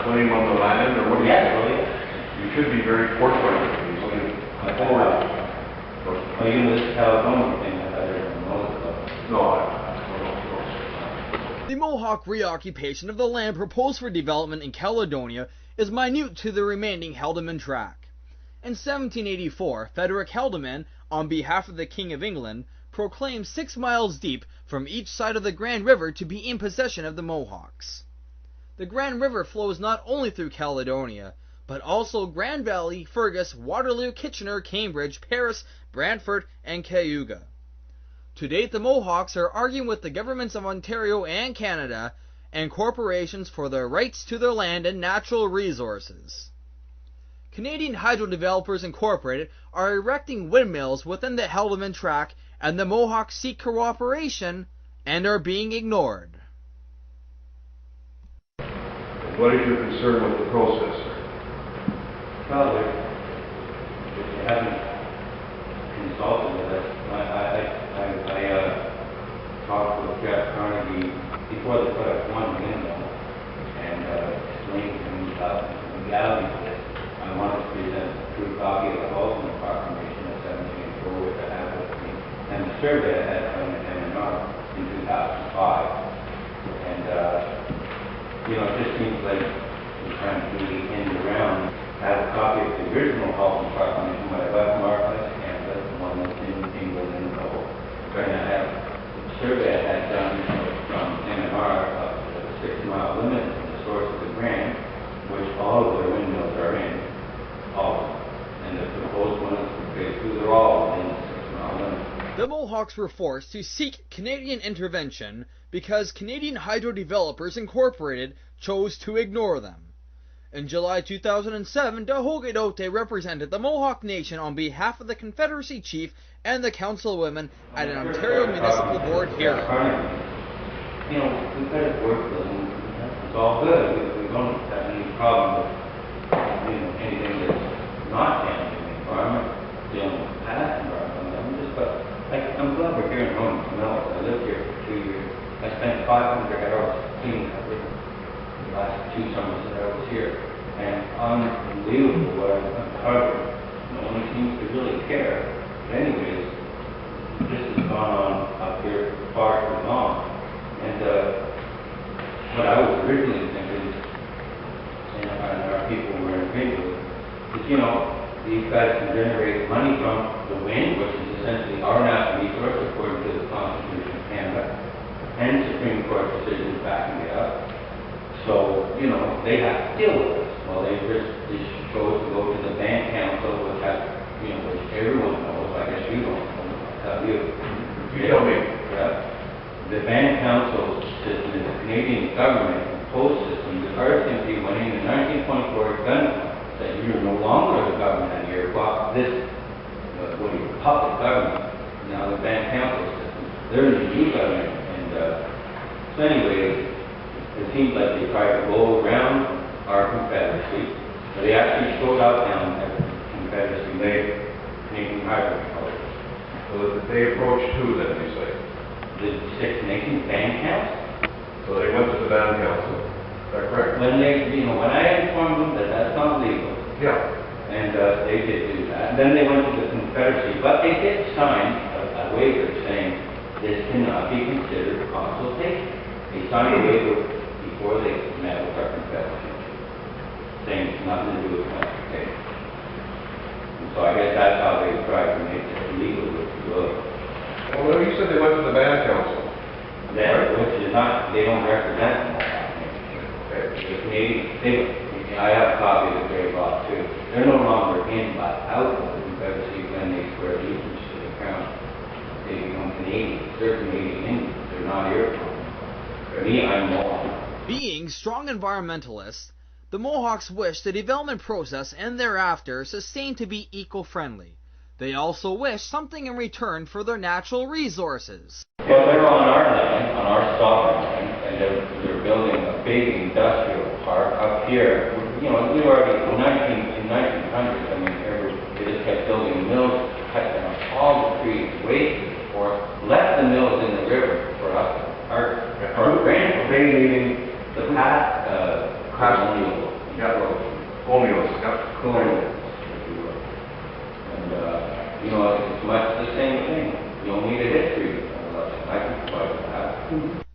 claim on the land, or what do you Yes, think? well, yes. You should be very forthright with these things. Forward. Well, even this California thing that I didn't know about. No, I don't know. The Mohawk reoccupation of the land proposed for development in Caledonia is minute to the remaining Haldimand tract. In 1784, Frederick Haldimand, on behalf of the King of England, proclaimed 6 miles deep from each side of the Grand River to be in possession of the Mohawks. The Grand River flows not only through Caledonia, but also Grand Valley, Fergus, Waterloo, Kitchener, Cambridge, Paris, Brantford, and Cayuga. To date, the Mohawks are arguing with the governments of Ontario and Canada and corporations for their rights to their land and natural resources. Canadian Hydro Developers Incorporated are erecting windmills within the Haldimand tract, and the Mohawks seek cooperation and are being ignored. What is your concern with the process, sir? Well, if you haven't consulted with us, I talked with Jeff Carnegie before they put up one window and explained to him about the legality of this. I wanted to present a true copy of the Ultimate Proclamation of 1784, which I have with me, and the survey I had done at MNR in 2005. And, it just seems like we're trying to do the end around. I have a copy of the original Ultimate Proclamation, but I left Mark Canada, the one that's in England and the whole. And I have a survey I had done from MNR of the 6-mile limit from the source of the Grand, which all of their windmills are in. All of them. And the proposed ones, basically, they're all in the 6-mile limit. The Mohawks were forced to seek Canadian intervention because Canadian Hydro Developers Incorporated chose to ignore them. In July 2007, Dahogadote represented the Mohawk Nation on behalf of the Confederacy Chief and the Councilwomen at an Ontario Municipal Board hearing. We've got to work with them. It's all good. We don't have any problem with anything that's not damaging the environment, dealing with past environment. I'm glad we're here in Windmill. I lived here for 2 years. I spent 500 hours cleaning up the last 2 summers that I was here. And unbelievable what I've uncovered. No one seems to really care. But anyways, this has gone on up here far too long. And what I was originally thinking, and our people were in agreement with, is, these guys can generate money from the wind, which is essentially our natural resource according to the Constitution of Canada, and Supreme Court decisions backing it up. So, they have to deal with this. Well, they chose to go to the Band Council, which has, which everyone knows. I guess you don't know. I'll tell you. You tell me. Yeah. The Band Council system is a Canadian government imposed system that urgently went in the 1924 gun law that you're no longer the government here, but this public government, now the Band Council system, they're in the new government. And so anyway, it seems like they tried to go around our Confederacy, but they actually showed up down at the Confederacy later, Canadian Hydro Developers. So they approached who then, you say? The Six Nations Band Council. So they went to the Band Council. Is that correct? When when I informed them that that's not legal, Yeah. and they did do that. And then they went to the Confederacy, but they did sign a waiver saying this cannot be considered consultation. They signed a waiver before they met with our Confederacy, saying it's nothing to do with consultation. And so I guess that's how they tried to make it illegal, if you will. Well, you said they went to the Band Council. That, which is not, they don't represent them. The Canadian, I have a copy of the Grey Law too. They're no longer in but out of the Confederacy when they swear allegiance to the Crown. They become Canadians. They're Canadian Indians. They're not here. For me, I'm Mohawk. Being strong environmentalists, the Mohawks wish the development process and thereafter sustained to be eco-friendly. They also wish something in return for their natural resources. Well, they're on our land, on our sovereign land, and they're building a big industrial park up here. We already, in 1900s, they just kept building mills, cut down all the trees, wasted the forest, left the mills in the river for us. Our grandparents, they leaving the past colonial Yeah, colonials, yeah. colonials, if you will. And, you know, it's much the same thing. You don't need a history lesson. I can provide that.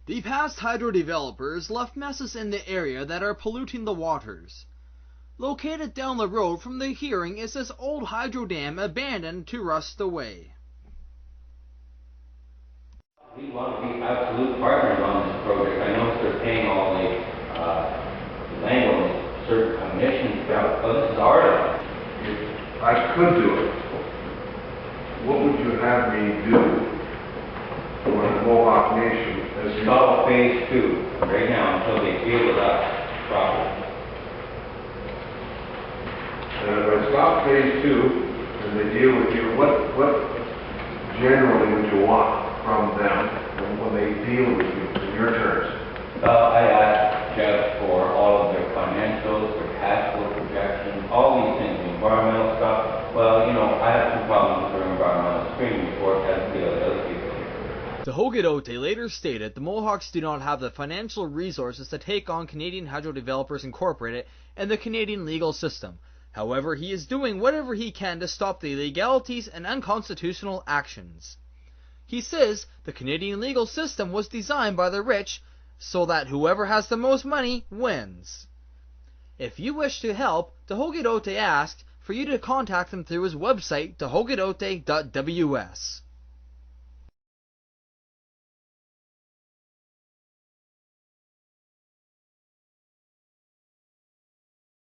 The past hydro developers left messes in the area that are polluting the waters. Located down the road from the hearing is this old hydro dam abandoned to rust away. We want to be absolute partners on this project. I know they're paying all the landowners certain commissions, but this is our land. If I could do it, what would you have me do for the Mohawk Nation as you... Stop phase 2 right now until they deal with us properly. And if I stop phase 2 and they deal with you, what generally would you want from them when they deal with you in your terms? I asked Jeff for all of their financials, their cash flow projections, all these things, the environmental stuff. Well, you know, I have some problems with their environmental screening report as do the other people here. Tehogadote later stated the Mohawks do not have the financial resources to take on Canadian Hydro Developers Incorporated and the Canadian legal system. However, he is doing whatever he can to stop the illegalities and unconstitutional actions. He says the Canadian legal system was designed by the rich so that whoever has the most money wins. If you wish to help, Tehogadote asked for you to contact him through his website, tehogadote.ws.